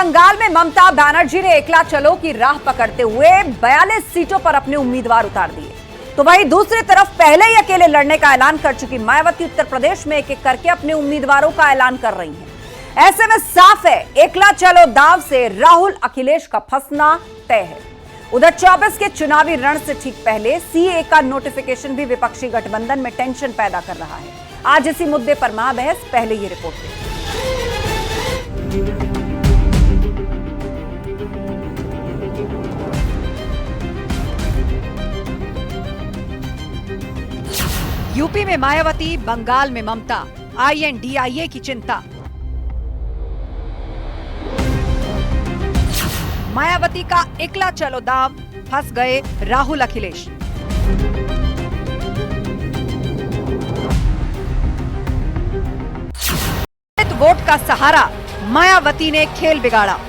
बंगाल में ममता बनर्जी ने एकला चलो की राह पकड़ते हुए 42 सीटों पर अपने उम्मीदवार उतार दिए। तो वहीं दूसरी तरफ पहले ही अकेले लड़ने का ऐलान कर चुकी मायावती उत्तर प्रदेश में एक एक करके अपने उम्मीदवारों का ऐलान कर रही हैं। ऐसे में साफ है, एकला चलो दांव से राहुल अखिलेश का फंसना तय है। उधर 24 के चुनावी रण से ठीक पहले सीए का नोटिफिकेशन भी विपक्षी गठबंधन में टेंशन पैदा कर रहा है। आज इसी मुद्दे पर महाबहस, पहले ये रिपोर्ट देखिए। यूपी में मायावती, बंगाल में ममता, आईएनडीआईए की चिंता। मायावती का एकला चलो दांव, फंस गए राहुल अखिलेश। वोट का सहारा, मायावती ने खेल बिगाड़ा।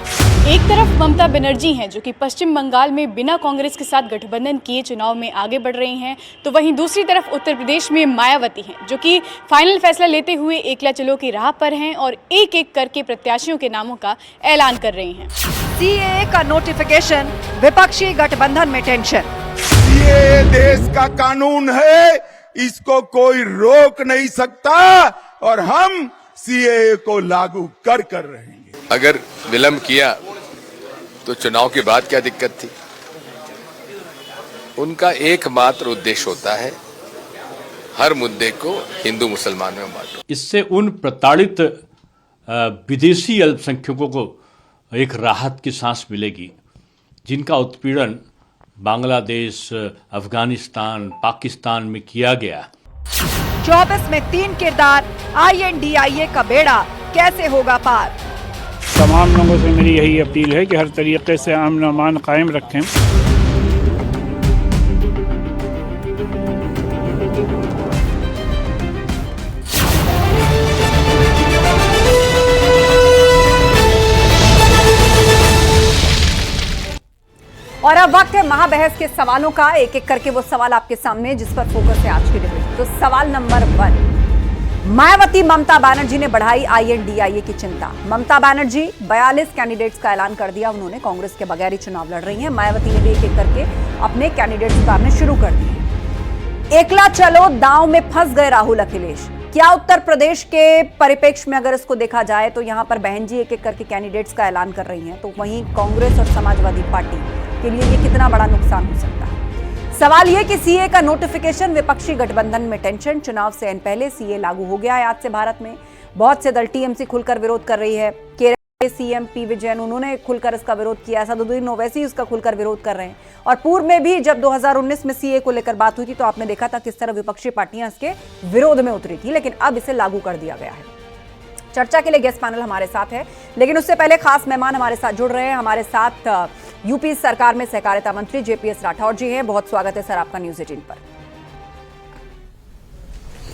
एक तरफ ममता बनर्जी हैं जो कि पश्चिम बंगाल में बिना कांग्रेस के साथ गठबंधन किए चुनाव में आगे बढ़ रही हैं, तो वहीं दूसरी तरफ उत्तर प्रदेश में मायावती हैं जो कि फाइनल फैसला लेते हुए एकला चलो की राह पर हैं और एक एक करके प्रत्याशियों के नामों का ऐलान कर रही हैं। सीए का नोटिफिकेशन, विपक्षी गठबंधन में टेंशन। सीए देश का कानून है, इसको कोई रोक नहीं सकता और हम सीए को लागू कर रहेंगे। अगर विलंब किया तो चुनाव के बाद क्या दिक्कत थी? उनका एकमात्र उद्देश्य होता है हर मुद्दे को हिंदू मुसलमान में बांटो। इससे उन प्रताड़ित विदेशी अल्पसंख्यकों को एक राहत की सांस मिलेगी जिनका उत्पीड़न बांग्लादेश, अफगानिस्तान, पाकिस्तान में किया गया। 24 में 3 किरदार, आईएनडीआईए का बेड़ा कैसे होगा पार? तमाम लोगों से मेरी यही अपील है कि हर तरीके से अमन अमान कायम रखें। और अब वक्त है महाबहस के सवालों का। एक एक करके वो सवाल आपके सामने जिस पर फोकस है आज की डिबेट। तो सवाल नंबर 1, मायावती ममता बनर्जी ने बढ़ाई आईएनडीआईए की चिंता। ममता बनर्जी 42 कैंडिडेट्स का ऐलान कर दिया। उन्होंने कांग्रेस के बगैर ही चुनाव लड़ रही हैं। मायावती ने भी एक एक करके अपने कैंडिडेट्स उतारने शुरू कर दिए। एकला चलो दांव में फंस गए राहुल अखिलेश। क्या उत्तर प्रदेश के परिप्रेक्ष्य में अगर इसको देखा जाए तो यहां पर बहन जी एक एक करके कैंडिडेट्स का ऐलान कर रही हैं, तो वहीं कांग्रेस और समाजवादी पार्टी के लिए ये कितना बड़ा नुकसान हो सकता है? सवाल यह कि सीए का नोटिफिकेशन, विपक्षी गठबंधन में टेंशन। चुनाव से पहले सीए लागू हो गया है आज से भारत में। बहुत से दल, टीएमसी खुलकर विरोध कर रही है। केरल के सीएम पी विजयन, उन्होंने खुलकर इसका विरोध किया। असदुद्दीन ओवैसी इसका खुलकर विरोध कर रहे हैं। और पूर्व में भी जब 2019 में सीए को लेकर बात हुई थी तो आपने देखा था किस तरह विपक्षी पार्टियां इसके विरोध में उतरी थी, लेकिन अब इसे लागू कर दिया गया है। चर्चा के लिए गेस्ट पैनल हमारे साथ है, लेकिन उससे पहले खास मेहमान हमारे साथ जुड़ रहे हैं। हमारे साथ यूपी सरकार में सहकारिता मंत्री जेपीएस राठौर जी हैं। बहुत स्वागत है सर आपका न्यूज 18 पर।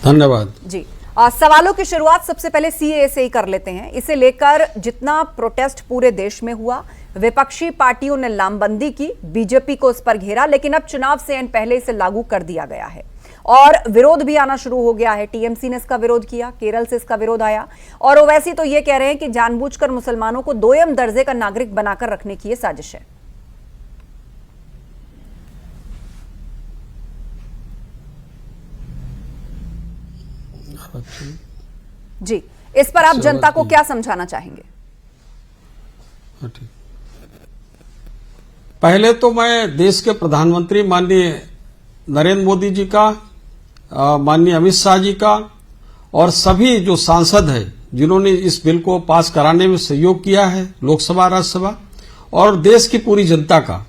धन्यवाद जी। सवालों की शुरुआत सबसे पहले सीए से ही कर लेते हैं। इसे लेकर जितना प्रोटेस्ट पूरे देश में हुआ, विपक्षी पार्टियों ने लामबंदी की, बीजेपी को इस पर घेरा, लेकिन अब चुनाव से पहले इसे लागू कर दिया गया है और विरोध भी आना शुरू हो गया है। टीएमसी ने इसका विरोध किया, केरल से इसका विरोध आया और ओवैसी तो ये कह रहे हैं कि जानबूझकर मुसलमानों को दोयम दर्जे का नागरिक बनाकर रखने की ये साजिश है। जी, इस पर आप जनता को क्या समझाना चाहेंगे? पहले तो मैं देश के प्रधानमंत्री माननीय नरेंद्र मोदी जी का, माननीय अमित शाह जी का और सभी जो सांसद हैं जिन्होंने इस बिल को पास कराने में सहयोग किया है, लोकसभा, राज्यसभा, और देश की पूरी जनता का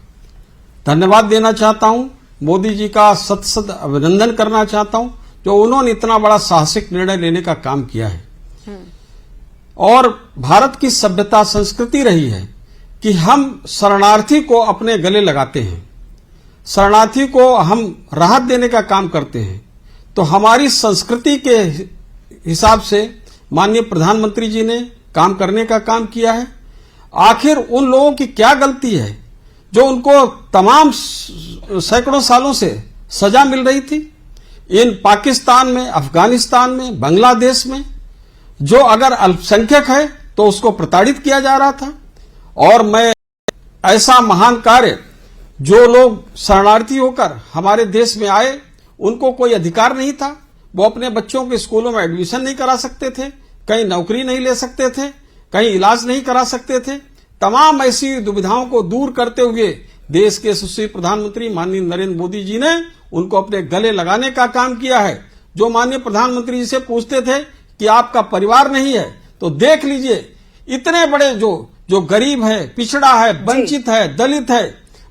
धन्यवाद देना चाहता हूं। मोदी जी का सत सत अभिनंदन करना चाहता हूं जो उन्होंने इतना बड़ा साहसिक निर्णय लेने का काम किया है। और भारत की सभ्यता, संस्कृति रही है कि हम शरणार्थी को अपने गले लगाते हैं, शरणार्थी को हम राहत देने का काम करते हैं। तो हमारी संस्कृति के हिसाब से माननीय प्रधानमंत्री जी ने काम करने का काम किया है। आखिर उन लोगों की क्या गलती है जो उनको तमाम सैकड़ों सालों से सजा मिल रही थी? इन पाकिस्तान में, अफगानिस्तान में, बांग्लादेश में जो अगर अल्पसंख्यक है तो उसको प्रताड़ित किया जा रहा था और मैं ऐसा महान कार्य, जो लोग शरणार्थी होकर हमारे देश में आए, उनको कोई अधिकार नहीं था, वो अपने बच्चों के स्कूलों में एडमिशन नहीं करा सकते थे, कहीं नौकरी नहीं ले सकते थे, कहीं इलाज नहीं करा सकते थे। तमाम ऐसी दुविधाओं को दूर करते हुए देश के यशस्वी प्रधानमंत्री माननीय नरेंद्र मोदी जी ने उनको अपने गले लगाने का काम किया है। जो माननीय प्रधानमंत्री जी से पूछते थे कि आपका परिवार नहीं है, तो देख लीजिए इतने बड़े जो गरीब है, पिछड़ा है, वंचित है, दलित है,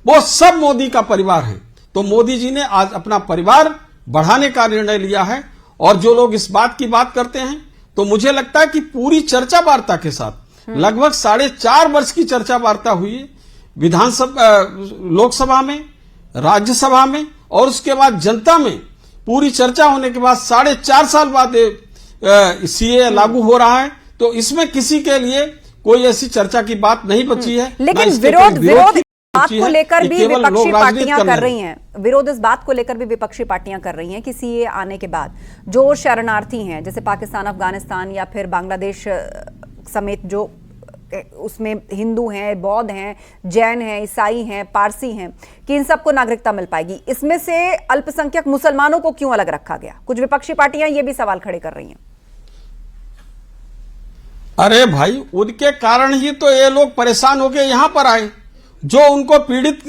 वो सब मोदी का परिवार है। तो मोदी जी ने आज अपना परिवार बढ़ाने का निर्णय लिया है। और जो लोग इस बात की बात करते हैं, तो मुझे लगता है कि पूरी चर्चा वार्ता के साथ लगभग 4.5 वर्ष की चर्चा वार्ता हुई विधानसभा, लोकसभा में, राज्यसभा में और उसके बाद जनता में। पूरी चर्चा होने के बाद 4.5 साल बाद सीए लागू हो रहा है। तो इसमें किसी के लिए कोई ऐसी चर्चा की बात नहीं बची है। लेकिन विरोध बात को लेकर भी विपक्षी पार्टियां कर रही हैं, विरोध इस बात को लेकर भी विपक्षी पार्टियां कर रही हैं कि सीए आने के बाद जो शरणार्थी हैं, जैसे पाकिस्तान, अफगानिस्तान या फिर बांग्लादेश समेत, जो उसमें हिंदू हैं, बौद्ध हैं, जैन हैं, ईसाई हैं, पारसी हैं, कि इन सबको नागरिकता मिल पाएगी। इसमें से अल्पसंख्यक मुसलमानों को क्यों अलग रखा गया? कुछ विपक्षी पार्टियां ये भी सवाल खड़े कर रही हैं। अरे भाई, उनके कारण ही तो ये लोग परेशान होकर यहां पर आए। जो उनको पीड़ित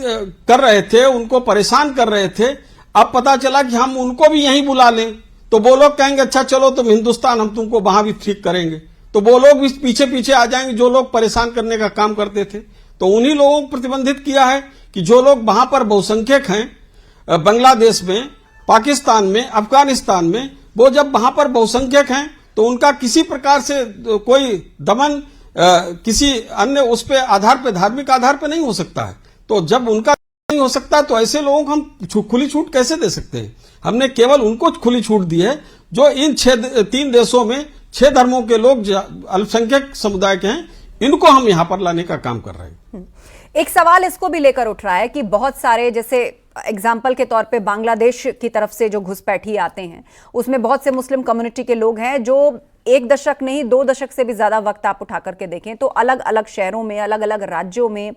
कर रहे थे, उनको परेशान कर रहे थे, अब पता चला कि हम उनको भी यहीं बुला लें, तो वो लोग कहेंगे अच्छा चलो तुम हिंदुस्तान, हम तुमको वहां भी ठीक करेंगे। तो वो लोग भी पीछे पीछे आ जाएंगे जो लोग परेशान करने का काम करते थे। तो उन्हीं लोगों को प्रतिबंधित किया है कि जो लोग वहां पर बहुसंख्यक हैं, बांग्लादेश में, पाकिस्तान में, अफगानिस्तान में, वो जब वहां पर बहुसंख्यक हैं तो उनका किसी प्रकार से कोई दमन किसी अन्य उस पे आधार पे, धार्मिक आधार पे नहीं हो सकता है। तो जब उनका नहीं हो सकता तो ऐसे लोगों को हम खुली छूट कैसे दे सकते हैं? हमने केवल उनको खुली छूट दी है जो इन 3 देशों में 6 धर्मों के लोग अल्पसंख्यक समुदाय के हैं, इनको हम यहां पर लाने का काम कर रहे हैं। एक सवाल इसको भी लेकर उठ रहा है कि बहुत सारे, जैसे एग्जाम्पल के तौर पे बांग्लादेश की तरफ से जो घुसपैठी आते हैं, उसमें बहुत से मुस्लिम कम्युनिटी के लोग हैं जो 1 दशक नहीं 2 दशक से भी ज्यादा वक्त आप उठा करके देखें तो अलग अलग शहरों में, अलग अलग राज्यों में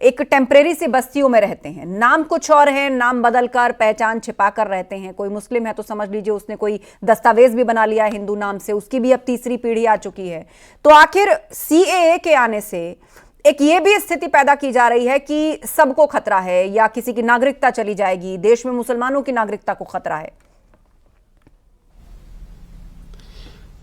एक टेम्परेरी सी बस्तियों में रहते हैं। नाम कुछ और है, नाम बदलकर, पहचान छिपाकर रहते हैं। कोई मुस्लिम है तो समझ लीजिए उसने कोई दस्तावेज भी बना लिया हिंदू नाम से, उसकी भी अब तीसरी पीढ़ी आ चुकी है। तो आखिर सीएए के आने से एक ये भी स्थिति पैदा की जा रही है कि सबको खतरा है या किसी की नागरिकता चली जाएगी, देश में मुसलमानों की नागरिकता को खतरा है।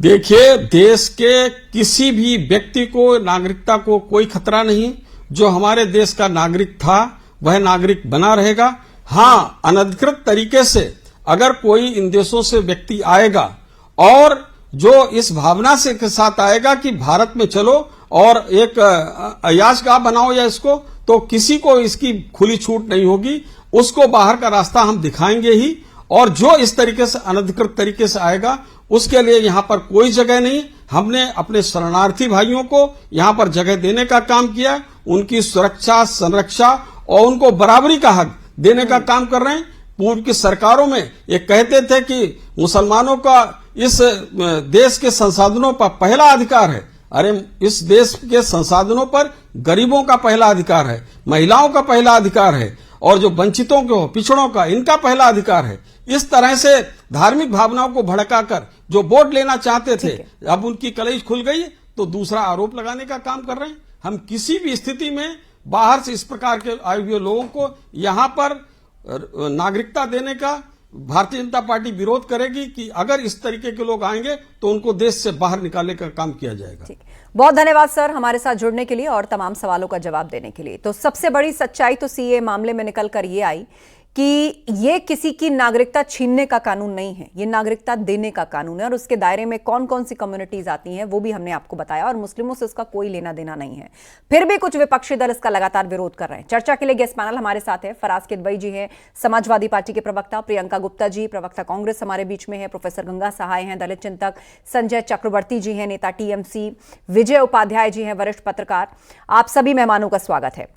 देखिए, देश के किसी भी व्यक्ति को, नागरिकता को कोई खतरा नहीं। जो हमारे देश का नागरिक था वह नागरिक बना रहेगा। हां, अनधिकृत तरीके से अगर कोई इन देशों से व्यक्ति आएगा और जो इस भावना से के साथ आएगा कि भारत में चलो और एक अयाजगाह बनाओ या इसको, तो किसी को इसकी खुली छूट नहीं होगी। उसको बाहर का रास्ता हम दिखाएंगे ही। और जो इस तरीके से अनधिकृत तरीके से आएगा उसके लिए यहां पर कोई जगह नहीं। हमने अपने शरणार्थी भाइयों को यहां पर जगह देने का काम किया, उनकी सुरक्षा, संरक्षा और उनको बराबरी का हक देने का काम कर रहे हैं। पूर्व की सरकारों में ये कहते थे कि मुसलमानों का इस देश के संसाधनों पर पहला अधिकार है। अरे, इस देश के संसाधनों पर गरीबों का पहला अधिकार है, महिलाओं का पहला अधिकार है और जो वंचितों को, पिछड़ों का, इनका पहला अधिकार है। इस तरह से धार्मिक भावनाओं को भड़काकर जो वोट लेना चाहते थे, अब उनकी कलेज खुल गई तो दूसरा आरोप लगाने का काम कर रहे हैं। हम किसी भी स्थिति में बाहर से इस प्रकार के आए हुए लोगों को यहां पर नागरिकता देने का भारतीय जनता पार्टी विरोध करेगी कि अगर इस तरीके के लोग आएंगे तो उनको देश से बाहर निकालने का काम किया जाएगा। बहुत धन्यवाद सर हमारे साथ जुड़ने के लिए और तमाम सवालों का जवाब देने के लिए। तो सबसे बड़ी सच्चाई तो सीए मामले में निकल कर ये आई कि ये किसी की नागरिकता छीनने का कानून नहीं है, ये नागरिकता देने का कानून है। और उसके दायरे में कौन कौन सी कम्युनिटीज आती हैं वो भी हमने आपको बताया और मुस्लिमों से इसका कोई लेना देना नहीं है। फिर भी कुछ विपक्षी दल इसका लगातार विरोध कर रहे हैं। चर्चा के लिए गेस्ट पैनल हमारे साथ है। फराज किदवई जी हैं, समाजवादी पार्टी के प्रवक्ता, प्रियंका गुप्ता जी प्रवक्ता कांग्रेस हमारे बीच में है, प्रोफेसर गंगा सहाय हैं दलित चिंतक, संजय चक्रवर्ती जी हैं नेता टीएमसी, विजय उपाध्याय जी हैं वरिष्ठ पत्रकार। आप सभी मेहमानों का स्वागत है।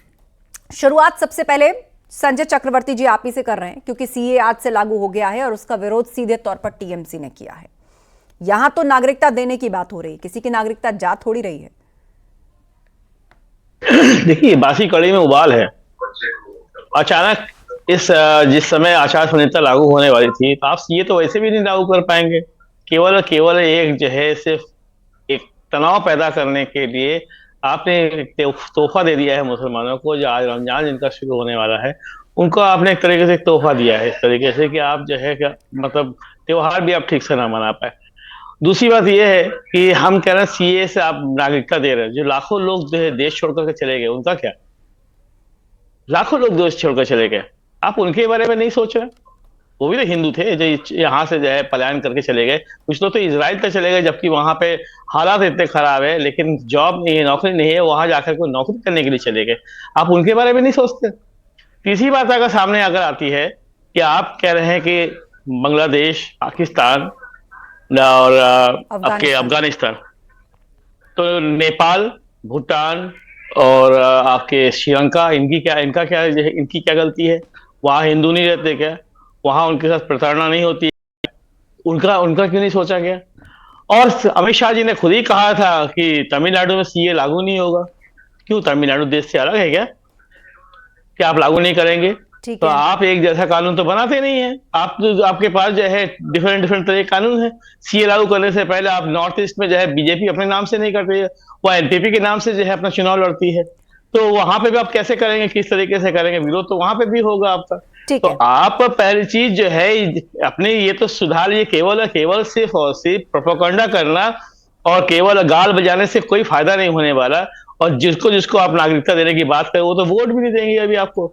शुरुआत सबसे पहले संजय चक्रवर्ती जी आप ही से कर रहे हैं क्योंकि सीए आज से लागू हो गया है और उसका विरोध सीधे तौर पर टीएमसी ने किया है। यहां तो नागरिकता देने की बात हो रही है, किसी की नागरिकता जा थोड़ी रही है। देखिए, बासी कड़ी में उबाल है। अचानक जिस समय आचार संहिता लागू होने वाली थी, तो आप ये तो वैसे भी नहीं लागू कर पाएंगे। केवल केवल एक जो है सिर्फ एक तनाव पैदा करने के लिए आपने एक तोहफा दे दिया है मुसलमानों को। जो आज रमजान जिनका शुरू होने वाला है, उनको आपने एक तरीके से एक तोहफा दिया है, इस तरीके से कि आप जो है क्या मतलब त्योहार भी आप ठीक से ना मना पाए। दूसरी बात यह है कि हम कह रहे हैं सीए से आप नागरिकता दे रहे हैं, जो लाखों लोग जो है देश छोड़ करके चले गए, उनका क्या? लाखों लोग देश छोड़कर चले गए, आप उनके बारे में नहीं सोच रहे? वो भी तो हिंदू थे जो यहाँ से जो है पलायन करके चले गए। कुछ लोग तो इजराइल तक चले गए, जबकि वहां पे हालात इतने खराब है, लेकिन जॉब नहीं है, नौकरी नहीं है, वहां जाकर कोई नौकरी करने के लिए चले गए। आप उनके बारे में नहीं सोचते? तीसरी बात अगर सामने अगर आती है कि आप कह रहे हैं कि बांग्लादेश, पाकिस्तान और आपके अफगानिस्तान, तो नेपाल, भूटान और आपके श्रीलंका, इनका क्या इनकी क्या गलती है? वहां हिंदू नहीं रहते क्या? वहां उनके साथ प्रताड़ना नहीं होती? उनका क्यों नहीं सोचा गया? और अमित शाह जी ने खुद ही कहा था कि तमिलनाडु में सीए लागू नहीं होगा। क्यों? तमिलनाडु देश से अलग है क्या कि आप लागू नहीं करेंगे? तो आप एक जैसा कानून तो बनाते नहीं है। आपके पास जो है डिफरेंट तरह के कानून है। सीए लागू करने से पहले आप नॉर्थ ईस्ट में जो है बीजेपी अपने नाम से नहीं करती है, वो एनपीपी के नाम से जो है अपना चुनाव लड़ती है। तो वहां पे भी आप कैसे करेंगे, किस तरीके से करेंगे? विरोध तो वहां पे भी होगा आपका। तो आप पहली चीज जो है अपने ये तो सुधार, ये केवल सिर्फ और सिर्फ प्रोपेगेंडा करना और केवल गाल बजाने से कोई फायदा नहीं होने वाला। और जिसको आप नागरिकता देने की बात करें, वो तो वोट भी नहीं देंगे अभी आपको,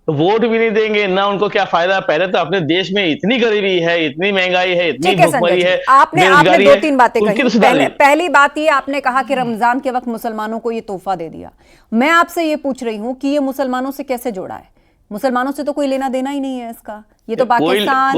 तो वोट भी नहीं देंगे ना, उनको क्या फायदा? पहले तो अपने देश में इतनी गरीबी है, इतनी महंगाई है, इतनी भुखमरी है, आपने दो तीन बातें कही। पहली बात ये आपने कहा कि रमजान के वक्त मुसलमानों को ये तोहफा दे दिया। मैं आपसे ये पूछ रही हूँ कि ये मुसलमानों से कैसे जोड़ा है? मुसलमानों से तो कोई लेना देना ही नहीं है इसका। ये तो पाकिस्तान,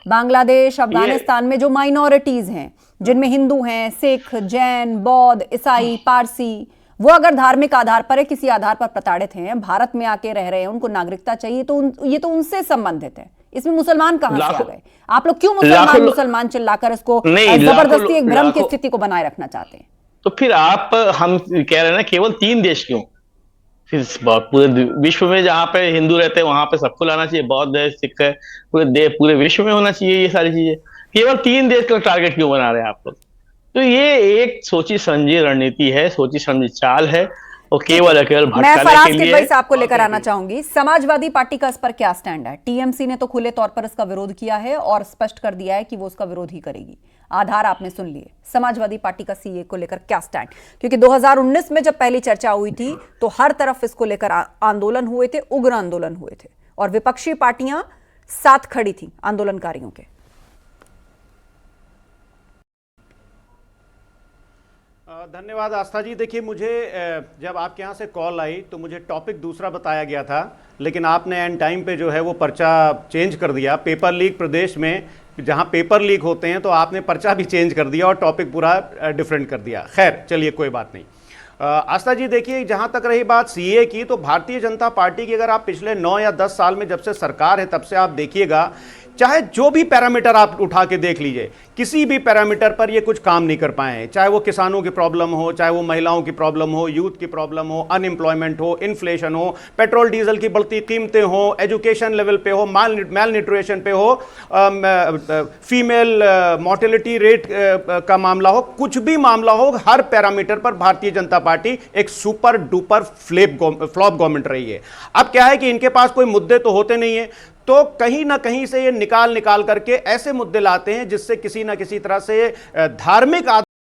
बांग्लादेश, अफगानिस्तान में जो माइनॉरिटीज हैं, जिनमें हिंदू हैं, सिख, जैन, बौद्ध, ईसाई, पारसी, वो अगर धार्मिक आधार पर है, किसी आधार पर प्रताड़ित हैं, भारत में आके रह रहे हैं, उनको नागरिकता चाहिए, तो ये तो उनसे संबंधित है। इसमें मुसलमान कहां से आ गए? आप लोग क्यों मुसलमान चिल्लाकर इसको जबरदस्ती एक भ्रम की स्थिति को बनाए रखना चाहते हैं? तो फिर हम कह रहे हैं ना केवल 3 देश क्यों? फिर पूरे विश्व में जहां पे हिंदू रहते हैं वहां पे सबको लाना चाहिए, बौद्ध है, सिख है, पूरे विश्व में होना चाहिए ये सारी चीजें। केवल 3 देश का टारगेट क्यों बना रहे हैं आप लोग? तो ये एक सोची समझी रणनीति है, सोची समझी चाल है, और केवल मैं फराज किदवई साहब को लेकर आना चाहूंगी। समाजवादी पार्टी का इस पर क्या स्टैंड है? टीएमसी ने तो खुले तौर पर इसका विरोध किया है और स्पष्ट कर दिया है कि वो उसका विरोध ही करेगी। आधार आपने सुन लिए। समाजवादी पार्टी का सीए को लेकर क्या स्टैंड? क्योंकि 2019 में जब पहली चर्चा हुई थी तो हर तरफ इसको लेकर आंदोलन हुए थे, उग्र आंदोलन हुए थे, और विपक्षी पार्टियां साथ खड़ी थी आंदोलनकारियों के। धन्यवाद आस्था जी। देखिए, मुझे जब आपके यहाँ से कॉल आई तो मुझे टॉपिक दूसरा बताया गया था, लेकिन आपने एंड टाइम पे जो है वो पर्चा चेंज कर दिया। पेपर लीक प्रदेश में जहाँ पेपर लीक होते हैं तो आपने पर्चा भी चेंज कर दिया और टॉपिक पूरा डिफरेंट कर दिया। खैर चलिए, कोई बात नहीं। आस्था जी, देखिए, जहाँ तक रही बात सीए की, तो भारतीय जनता पार्टी की अगर आप पिछले 9 या 10 साल में जब से सरकार है तब से आप देखिएगा, चाहे जो भी पैरामीटर आप उठा के देख लीजिए, किसी भी पैरामीटर पर ये कुछ काम नहीं कर पाए हैं। चाहे वो किसानों की प्रॉब्लम हो, चाहे वो महिलाओं की प्रॉब्लम हो, यूथ की प्रॉब्लम हो, अनएम्प्लॉयमेंट हो, इन्फ्लेशन हो, पेट्रोल डीजल की बढ़ती कीमतें हो, एजुकेशन लेवल पे हो, माल न्यूट्रिशन पे हो, फीमेल मोर्टेलिटी रेट का मामला हो, कुछ भी मामला हो, हर पैरामीटर पर भारतीय जनता पार्टी एक सुपर डुपर फ्लॉप गवर्नमेंट रही है। अब क्या है कि इनके पास कोई मुद्दे तो होते नहीं है, तो कहीं ना कहीं से ये निकाल करके ऐसे मुद्दे लाते हैं जिससे किसी ना किसी तरह से धार्मिक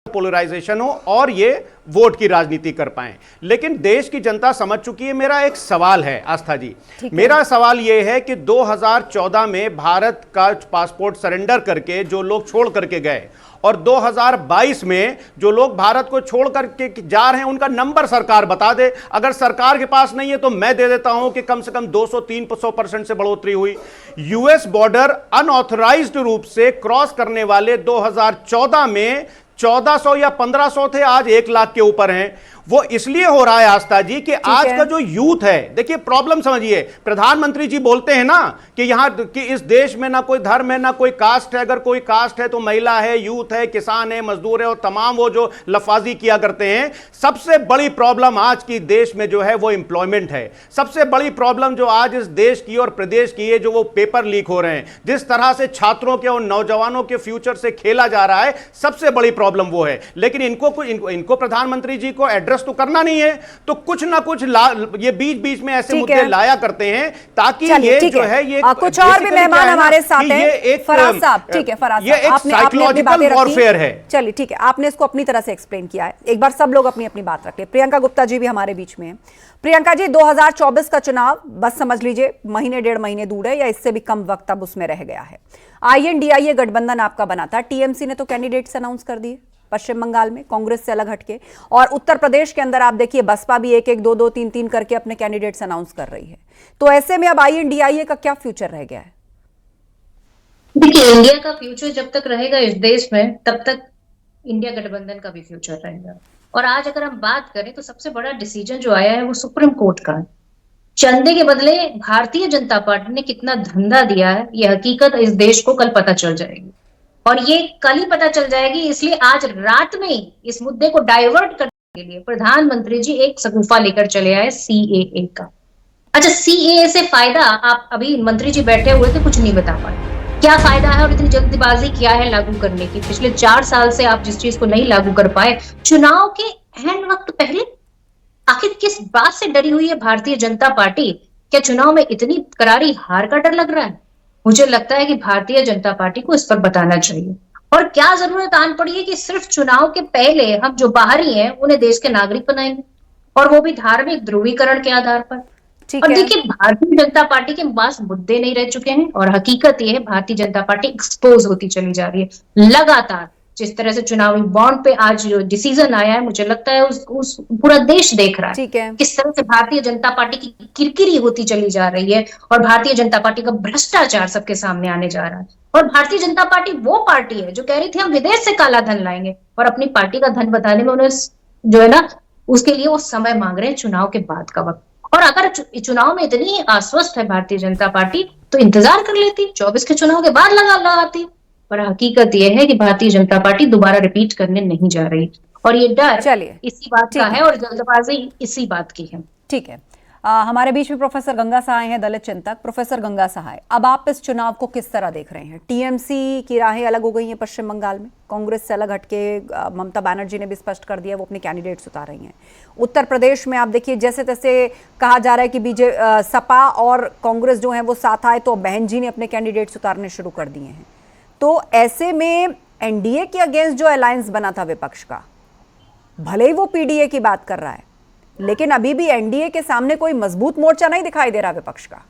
पोलराइजेशन हो और ये वोट की राजनीति कर पाए। लेकिन देश की जनता समझ चुकी है। मेरा एक सवाल है आस्था जी, मेरा सवाल यह है कि 2014 में भारत का पासपोर्ट सरेंडर करके जो लोग छोड़ करके गए और 2022 में जो लोग भारत को छोड़ करके जा रहे हैं उनका नंबर सरकार बता दे। अगर सरकार के पास नहीं है तो मैं दे देता हूं कि कम से कम 200-300% से बढ़ोतरी हुई। यूएस बॉर्डर अनऑथराइज्ड रूप से क्रॉस करने वाले 2014 में 1400 या 1500 थे, आज 1 लाख के ऊपर हैं। वो इसलिए हो रहा है आस्था जी कि आज का जो यूथ है, देखिए प्रॉब्लम समझिए, प्रधानमंत्री जी बोलते हैं ना कि यहां कि इस देश में ना कोई धर्म है ना कोई कास्ट है, अगर कोई कास्ट है तो महिला है, यूथ है, किसान है, मजदूर है, और तमाम वो जो लफाजी किया करते हैं। सबसे बड़ी प्रॉब्लम आज की देश में जो है वो एम्प्लॉयमेंट है। सबसे बड़ी प्रॉब्लम जो आज इस देश की और प्रदेश की है, जो वो पेपर लीक हो रहे हैं, जिस तरह से छात्रों के और नौजवानों के फ्यूचर से खेला जा रहा है, सबसे बड़ी प्रॉब्लम वो है। लेकिन इनको प्रधानमंत्री जी को एड्रेस तो करना नहीं है, तो कुछ ना कुछ ये बीच बीच में ऐसे मुद्दे लाया करते हैं ताकि ये जो है ये कुछ और भी मेहमान हमारे साथ हैं। फराज साहब, ठीक है, फराज ये एक साइकोलॉजिकल वॉरफेयर है। चलिए ठीक है, आपने इसको अपनी तरह से एक्सप्लेन किया है। एक बार सब लोग अपनी अपनी बात रख ले। प्रियंका गुप्ता जी भी हमारे बीच में है। प्रियंका जी, 2024 का चुनाव बस समझ लीजिए महीने डेढ़ महीने दूर है या इससे भी कम वक्त अब उसमें रह गया है। INDIA गठबंधन आपका बना था, TMC ने तो कैंडिडेट्स अनाउंस कर दिए पश्चिम बंगाल में कांग्रेस से अलग हटके, और उत्तर प्रदेश के अंदर आप देखिए बसपा भी 1-1, 2-2, 3-3 करके अपने कैंडिडेट्स अनाउंस कर रही है। तो ऐसे में अब INDIA का क्या फ्यूचर रह गया है? देखिए, इंडिया का फ्यूचर जब तक रहेगा इस देश में तब तक इंडिया गठबंधन का भी फ्यूचर रहेगा। और आज अगर हम बात करें तो सबसे बड़ा डिसीजन जो आया है वो सुप्रीम कोर्ट का। चंदे के बदले भारतीय जनता पार्टी ने कितना धंधा दिया है, ये हकीकत इस देश को कल पता चल जाएगी, और ये कल ही पता चल जाएगी। इसलिए आज रात में ही इस मुद्दे को डाइवर्ट करने के लिए प्रधानमंत्री जी एक सगुफा लेकर चले आए CAA का। अच्छा, CAA से फायदा, आप अभी मंत्री जी बैठे हुए थे, कुछ नहीं बता पाए क्या फायदा है और इतनी जल्दबाजी क्या है लागू करने की। पिछले 4 साल से आप जिस चीज को नहीं लागू कर पाए, चुनाव के अहम वक्त पहले, आखिर किस बात से डरी हुई है भारतीय जनता पार्टी? क्या चुनाव में इतनी करारी हार का डर लग रहा है? मुझे लगता है कि भारतीय जनता पार्टी को इस पर बताना चाहिए। और क्या जरूरत आन पड़ी है कि सिर्फ चुनाव के पहले हम जो बाहरी हैं उन्हें देश के नागरिक बनाएंगे, और वो भी धार्मिक ध्रुवीकरण के आधार पर। और देखिए, भारतीय जनता पार्टी के पास मुद्दे नहीं रह चुके हैं, और हकीकत ये है भारतीय जनता पार्टी एक्सपोज होती चली जा रही है लगातार। जिस तरह से चुनावी बॉन्ड पे आज जो डिसीजन आया है, मुझे लगता है उस पूरा देश देख रहा है किस तरह से भारतीय जनता पार्टी की किरकिरी होती चली जा रही है, और भारतीय जनता पार्टी का भ्रष्टाचार सबके सामने आने जा रहा है। और भारतीय जनता पार्टी वो पार्टी है जो कह रही थी हम विदेश से काला धन लाएंगे, और अपनी पार्टी का धन बताने में उन्हें जो है ना, उसके लिए वो समय मांग रहे हैं चुनाव के बाद का वक्त। और अगर चुनाव में इतनी आश्वस्त है भारतीय जनता पार्टी तो इंतजार कर लेती, 24 के चुनाव के बाद लगाती। पर हकीकत यह है कि भारतीय जनता पार्टी दोबारा रिपीट करने नहीं जा रही, और ये डर इसी बात का है और जल्दबाजी इसी बात की है। ठीक है, हमारे बीच में प्रोफेसर गंगा सहाय हैं, दलित चिंतक। प्रोफेसर गंगा सहाय, अब आप इस चुनाव को किस तरह देख रहे हैं? TMC की राहें अलग हो गई हैं पश्चिम बंगाल में, कांग्रेस से अलग हटके ममता बनर्जी ने भी स्पष्ट कर दिया वो अपने कैंडिडेट्स उतार रही हैं। उत्तर प्रदेश में आप देखिए जैसे तैसे कहा जा रहा है कि सपा और कांग्रेस जो है वो साथ आए, तो बहन जी ने अपने कैंडिडेट्स उतारने शुरू कर दिए हैं। तो ऐसे में NDA के अगेंस्ट जो अलायंस बना था विपक्ष का, भले ही वो PDA की बात कर रहा है, लेकिन अभी भी NDA के सामने कोई मजबूत मोर्चा नहीं दिखाई दे रहा विपक्ष का।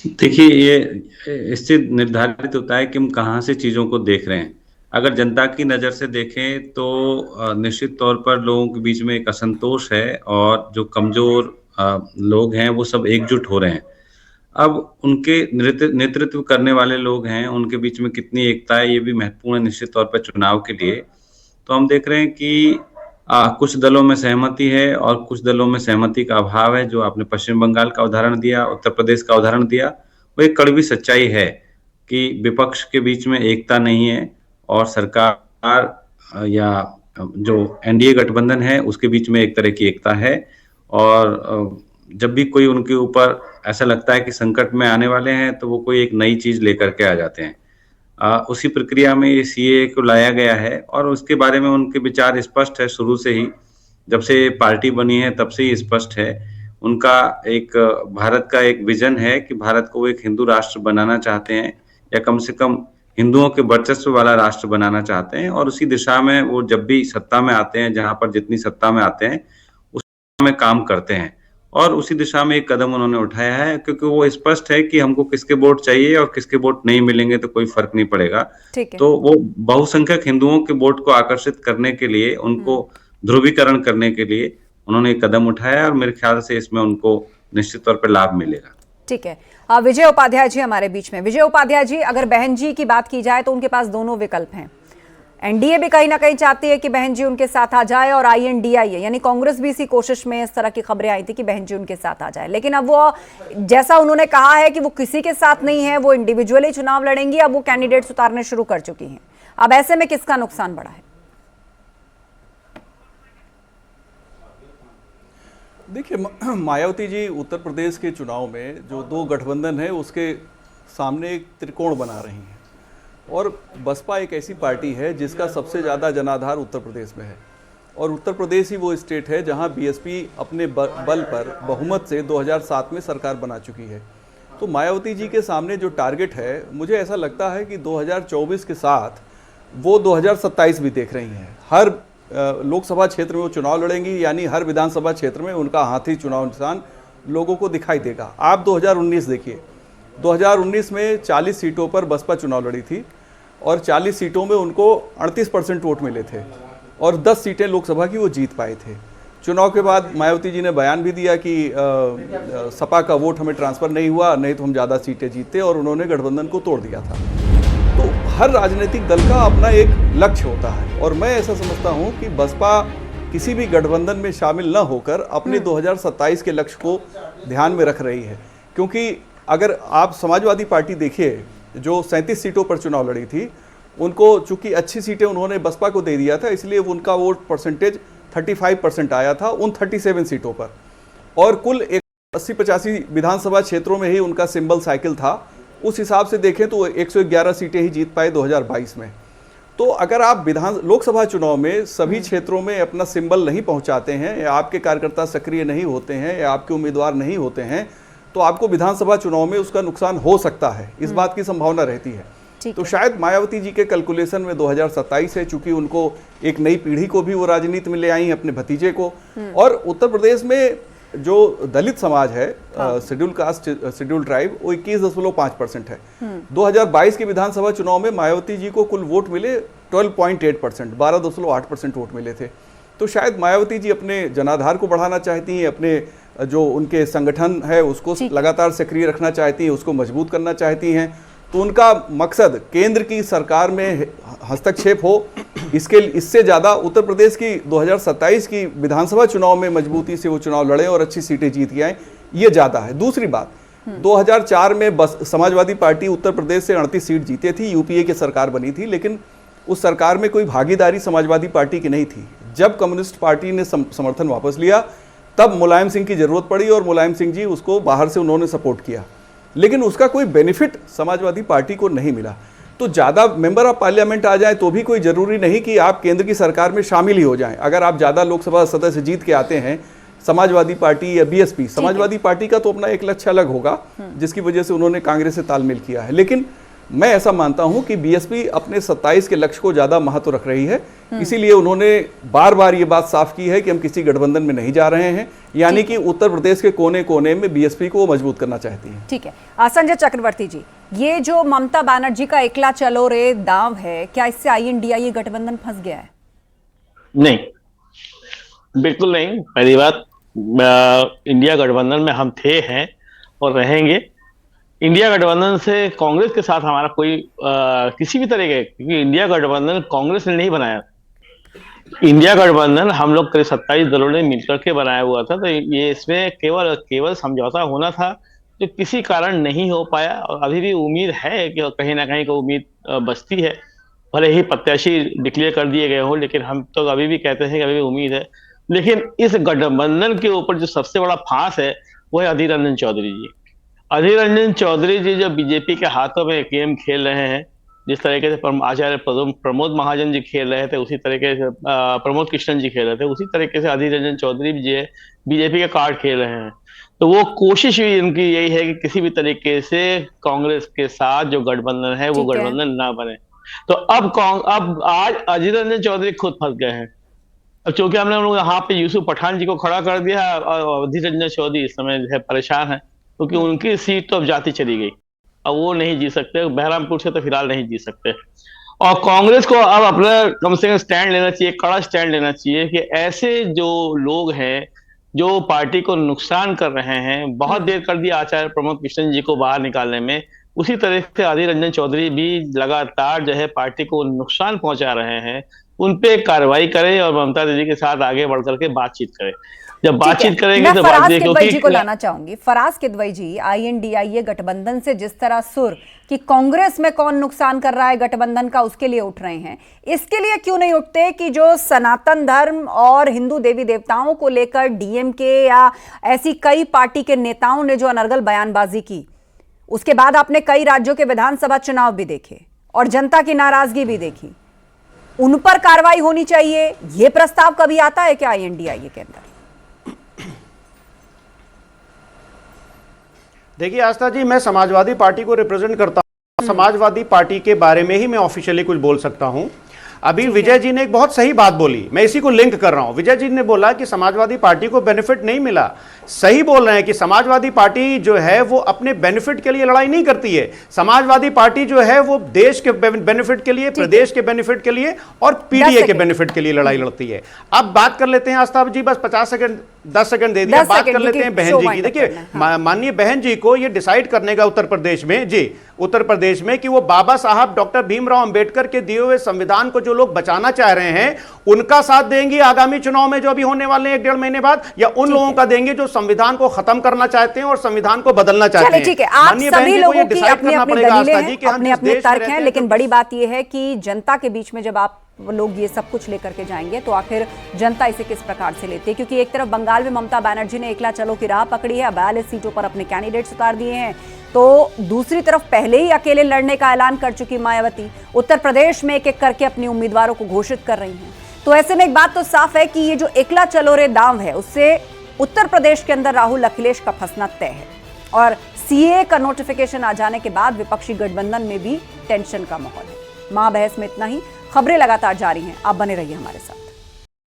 देखिए, ये इससे निर्धारित होता है कि हम कहां से चीजों को देख रहे हैं। अगर जनता की नजर से देखें तो निश्चित तौर पर लोगों के बीच में एक असंतोष है, और जो कमजोर लोग हैं वो सब एकजुट हो रहे हैं। अब उनके नेतृत्व करने वाले लोग हैं, उनके बीच में कितनी एकता है ये भी महत्वपूर्ण है निश्चित तौर पर चुनाव के लिए। तो हम देख रहे हैं कि कुछ दलों में सहमति है और कुछ दलों में सहमति का अभाव है। जो आपने पश्चिम बंगाल का उदाहरण दिया, उत्तर प्रदेश का उदाहरण दिया, वो एक कड़वी सच्चाई है कि विपक्ष के बीच में एकता नहीं है, और सरकार या जो NDA गठबंधन है उसके बीच में एक तरह की एकता है। और जब भी कोई उनके ऊपर ऐसा लगता है कि संकट में आने वाले हैं तो वो कोई एक नई चीज लेकर के आ जाते हैं। उसी प्रक्रिया में ये CAA को लाया गया है, और उसके बारे में उनके विचार स्पष्ट है शुरू से ही, जब से पार्टी बनी है तब से ही स्पष्ट है। उनका एक भारत का एक विजन है कि भारत को वो एक हिंदू राष्ट्र बनाना चाहते हैं, या कम से कम हिंदुओं के वर्चस्व वाला राष्ट्र बनाना चाहते हैं। और उसी दिशा में वो जब भी सत्ता में आते हैं, जहां पर जितनी सत्ता में आते हैं उस में काम करते हैं, और उसी दिशा में एक कदम उन्होंने उठाया है, क्योंकि वो स्पष्ट है कि हमको किसके वोट चाहिए और किसके वोट नहीं मिलेंगे तो कोई फर्क नहीं पड़ेगा। तो वो बहुसंख्यक हिंदुओं के वोट को आकर्षित करने के लिए, उनको ध्रुवीकरण करने के लिए उन्होंने एक कदम उठाया, और मेरे ख्याल से इसमें उनको निश्चित तौर पर लाभ मिलेगा। ठीक है, विजय उपाध्याय जी हमारे बीच में। विजय उपाध्याय जी, अगर बहन जी की बात की जाए तो उनके पास दोनों विकल्प हैं। एनडीए भी कहीं ना कहीं चाहती है कि बहन जी उनके साथ आ जाए, और आईएनडीआईए यानी कांग्रेस भी इसी कोशिश में, इस तरह की खबरें आई थी कि बहन जी उनके साथ आ जाए। लेकिन अब वो, जैसा उन्होंने कहा है कि वो किसी के साथ नहीं है, वो इंडिविजुअली चुनाव लड़ेंगी, अब वो कैंडिडेट्स उतारने शुरू कर चुकी हैं। अब ऐसे में किसका नुकसान बढ़ा है? देखिए, मायावती जी उत्तर प्रदेश के चुनाव में जो दो गठबंधन है उसके सामने एक त्रिकोण बना रही हैं, और बसपा एक ऐसी पार्टी है जिसका सबसे ज़्यादा जनाधार उत्तर प्रदेश में है, और उत्तर प्रदेश ही वो स्टेट है जहां बीएसपी अपने बल पर बहुमत से 2007 में सरकार बना चुकी है। तो मायावती जी के सामने जो टारगेट है, मुझे ऐसा लगता है कि 2024 के साथ वो 2027 भी देख रही हैं। हर लोकसभा क्षेत्र में वो चुनाव लड़ेंगी, यानी हर विधानसभा क्षेत्र में उनका हाथी चुनाव निशान लोगों को दिखाई देगा। आप 2019 देखिए, 2019 में 40 सीटों पर बसपा चुनाव लड़ी थी और 40 सीटों में उनको 38% वोट मिले थे और 10 सीटें लोकसभा की वो जीत पाए थे। चुनाव के बाद मायावती जी ने बयान भी दिया कि सपा का वोट हमें ट्रांसफ़र नहीं हुआ, नहीं तो हम ज़्यादा सीटें जीतते, और उन्होंने गठबंधन को तोड़ दिया था। तो हर राजनीतिक दल का अपना एक लक्ष्य होता है, और मैं ऐसा समझता हूं कि बसपा किसी भी गठबंधन में शामिल न होकर अपने 2027 के लक्ष्य को ध्यान में रख रही है। क्योंकि अगर आप समाजवादी पार्टी देखिए, जो 37 सीटों पर चुनाव लड़ी थी, उनको चूंकि अच्छी सीटें उन्होंने बसपा को दे दिया था, इसलिए उनका वोट परसेंटेज 35% आया था उन 37 सीटों पर, और कुल 80-85 विधानसभा क्षेत्रों में ही उनका सिंबल साइकिल था। उस हिसाब से देखें तो 111 सीटें ही जीत पाए 2022 में। तो अगर आप लोकसभा चुनाव में सभी क्षेत्रों में अपना सिंबल नहीं पहुंचाते हैं, या आपके कार्यकर्ता सक्रिय नहीं होते हैं, या आपके उम्मीदवार नहीं होते हैं, तो आपको विधानसभा चुनाव में उसका नुकसान हो सकता है, इस बात की संभावना रहती है। तो शायद मायावती जी के कैलकुलेशन में 2027 है, चूंकि उनको एक नई पीढ़ी को भी वो राजनीति में ले आई, अपने भतीजे को। और उत्तर प्रदेश में जो दलित समाज है, शेड्यूल कास्ट शेड्यूल ट्राइब, वो 21.5% है। 2022 के विधानसभा चुनाव में मायावती जी को कुल वोट मिले 12.8%, 12.8% वोट मिले थे। तो शायद मायावती जी अपने जनाधार को बढ़ाना चाहती हैं, अपने जो उनके संगठन है उसको लगातार सक्रिय रखना चाहती हैं, उसको मजबूत करना चाहती हैं। तो उनका मकसद केंद्र की सरकार में हस्तक्षेप हो, इससे ज़्यादा उत्तर प्रदेश की 2027 की विधानसभा चुनाव में मजबूती से वो चुनाव लड़ें और अच्छी सीटें जीत के आएँ, ये ज़्यादा है। दूसरी बात, 2004 में समाजवादी पार्टी उत्तर प्रदेश से 38 सीट जीते थी, यूपीए की सरकार बनी थी, लेकिन उस सरकार में कोई भागीदारी समाजवादी पार्टी की नहीं थी। जब कम्युनिस्ट पार्टी ने समर्थन वापस लिया, तब मुलायम सिंह की जरूरत पड़ी और मुलायम सिंह जी उसको बाहर से उन्होंने सपोर्ट किया, लेकिन उसका कोई बेनिफिट समाजवादी पार्टी को नहीं मिला। तो ज़्यादा मेंबर ऑफ पार्लियामेंट आ जाए तो भी कोई ज़रूरी नहीं कि आप केंद्र की सरकार में शामिल ही हो जाएं। अगर आप ज़्यादा लोकसभा सदस्य जीत के आते हैं, समाजवादी पार्टी या बीएसपी, समाजवादी पार्टी का तो अपना एक लक्ष्य अलग होगा, जिसकी वजह से उन्होंने कांग्रेस से तालमेल किया है। लेकिन मैं ऐसा मानता हूं कि बीएसपी अपने 27 के लक्ष्य को ज़्यादा महत्व रख रही है, इसीलिए उन्होंने बार बार ये बात साफ की है कि हम किसी गठबंधन में नहीं जा रहे हैं, यानी कि उत्तर प्रदेश के कोने कोने में बीएसपी को मजबूत करना चाहती हैं। ठीक है। संजय चक्रवर्ती जी, ये जो ममता बनर्जी का एकला चलो रे दांव है, क्या इससे आईएनडीआईए गठबंधन फंस गया है? नहीं, बिल्कुल नहीं। पहली बात, इंडिया गठबंधन में हम थे, हैं और रहेंगे। इंडिया गठबंधन से कांग्रेस के साथ हमारा कोई किसी भी तरह के, क्योंकि इंडिया गठबंधन कांग्रेस ने नहीं बनाया। इंडिया गठबंधन हम लोग करीब 27 दलों ने मिलकर के बनाया हुआ था। तो ये इसमें केवल समझौता होना था, जो किसी कारण नहीं हो पाया। और अभी भी उम्मीद है कि कहीं ना कहीं को उम्मीद बचती है, भले ही प्रत्याशी डिक्लेयर कर दिए गए हो, लेकिन हम तो अभी भी कहते हैं कि अभी भी उम्मीद है। लेकिन इस गठबंधन के ऊपर जो सबसे बड़ा फांस है वो है अधीर रंजन चौधरी जी। अधीर रंजन चौधरी जी जो बीजेपी के हाथों में गेम खेल रहे हैं, जिस तरीके से आचार्य प्रमोद महाजन जी खेल रहे थे, उसी तरीके से प्रमोद कृष्णन जी खेल रहे थे, उसी तरीके से अधीर रंजन चौधरी जी बीजेपी के कार्ड खेल रहे हैं। तो वो कोशिश भी इनकी यही है कि किसी भी तरीके से कांग्रेस के साथ जो गठबंधन है वो गठबंधन ना बने। तो अब आज अधीर रंजन चौधरी खुद फंस गए हैं। अब चूंकि हमने उन लोग यहाँ पे यूसुफ पठान जी को खड़ा कर दिया, और अधीर रंजन चौधरी इस समय जो है परेशान है, क्योंकि उनकी सीट तो अब जाती चली गई, अब वो नहीं जीत सकते, बहरामपुर से तो फिलहाल नहीं जीत सकते। और कांग्रेस को अब अपना कम से कम स्टैंड लेना चाहिए, कड़ा स्टैंड लेना चाहिए कि ऐसे जो लोग हैं जो पार्टी को नुकसान कर रहे हैं, बहुत देर कर दिया आचार्य प्रमोद कृष्णन जी को बाहर निकालने में, उसी तरह से अधीर रंजन चौधरी भी लगातार जो है पार्टी को नुकसान पहुंचा रहे हैं, उन पे कार्रवाई करें और ममता दीदी के साथ आगे बढ़ करके बातचीत करें। जब बातचीत करेंगे तो फराज किदवई जी को लाना चाहूंगी। फराज किदवई जी, INDIA गठबंधन से जिस तरह सुर कि कांग्रेस में कौन नुकसान कर रहा है गठबंधन का, उसके लिए उठ रहे हैं, इसके लिए क्यों नहीं उठते कि जो सनातन धर्म और हिंदू देवी देवताओं को लेकर DMK या ऐसी कई पार्टी के नेताओं ने जो अनर्गल बयानबाजी की, उसके बाद आपने कई राज्यों के विधानसभा चुनाव भी देखे और जनता की नाराजगी भी देखी, उन पर कार्रवाई होनी चाहिए, यह प्रस्ताव कभी आता है क्या INDIA के अंदर? देखिए आस्था जी, मैं समाजवादी पार्टी को रिप्रेजेंट करता हूं, समाजवादी पार्टी के बारे में ही मैं ऑफिशियली कुछ बोल सकता हूं। अभी विजय जी ने एक बहुत सही बात बोली, मैं इसी को लिंक कर रहा हूं। विजय जी ने बोला कि समाजवादी पार्टी को बेनिफिट नहीं मिला। सही बोल रहे हैं कि समाजवादी पार्टी जो है वो अपने बेनिफिट के लिए लड़ाई नहीं करती है। समाजवादी पार्टी जो है वो देश के बेनिफिट के लिए, प्रदेश के बेनिफिट के लिए और PDA के बेनिफिट के लिए लड़ाई लड़ती है। अब बात कर लेते हैं आस्था जी, बस 10 सेकंड दे दिया, बात कर लेते हैं बहन जी की। देखिए माननीय बहन जी को ये डिसाइड करने का उत्तर प्रदेश में कि वो बाबा साहब डॉक्टर भीमराव अंबेडकर के दिए हुए संविधान को जो लोग बचाना चाह रहे हैं उनका साथ देंगे आगामी चुनाव में जो अभी होने वाले हैं 1.5 महीने बाद, या उन लोगों का देंगे जो संविधान को खत्म करना चाहते हैं और संविधान को बदलना चाहते हैं। ठीक है, आप सभी लोगों की अपनी अपनी दलीलें हैं, अपने अपने तर्क हैं, लेकिन बड़ी बात यह है कि जनता के बीच में जब आप लोग ये सब कुछ लेकर के जाएंगे तो आखिर जनता इसे किस प्रकार से लेती है? क्योंकि एक तरफ बंगाल में ममता बनर्जी ने एकला चलो की राह पकड़ी है, 42 सीटों पर अपने कैंडिडेट्स उतार दिए हैं, तो दूसरी तरफ पहले ही अकेले लड़ने का ऐलान कर चुकी मायावती उत्तर प्रदेश में एक एक करके अपने उम्मीदवारों को घोषित कर रही हैं। तो ऐसे में एक बात तो साफ है कि ये जो एकला चलो रे दांव है उससे उत्तर प्रदेश के अंदर राहुल अखिलेश का फंसना तय है और CAA का नोटिफिकेशन आ जाने के बाद विपक्षी गठबंधन में भी टेंशन का माहौल है। मां बहस में इतना ही, खबरें लगातार जारी हैं, आप बने रहिए हमारे साथ।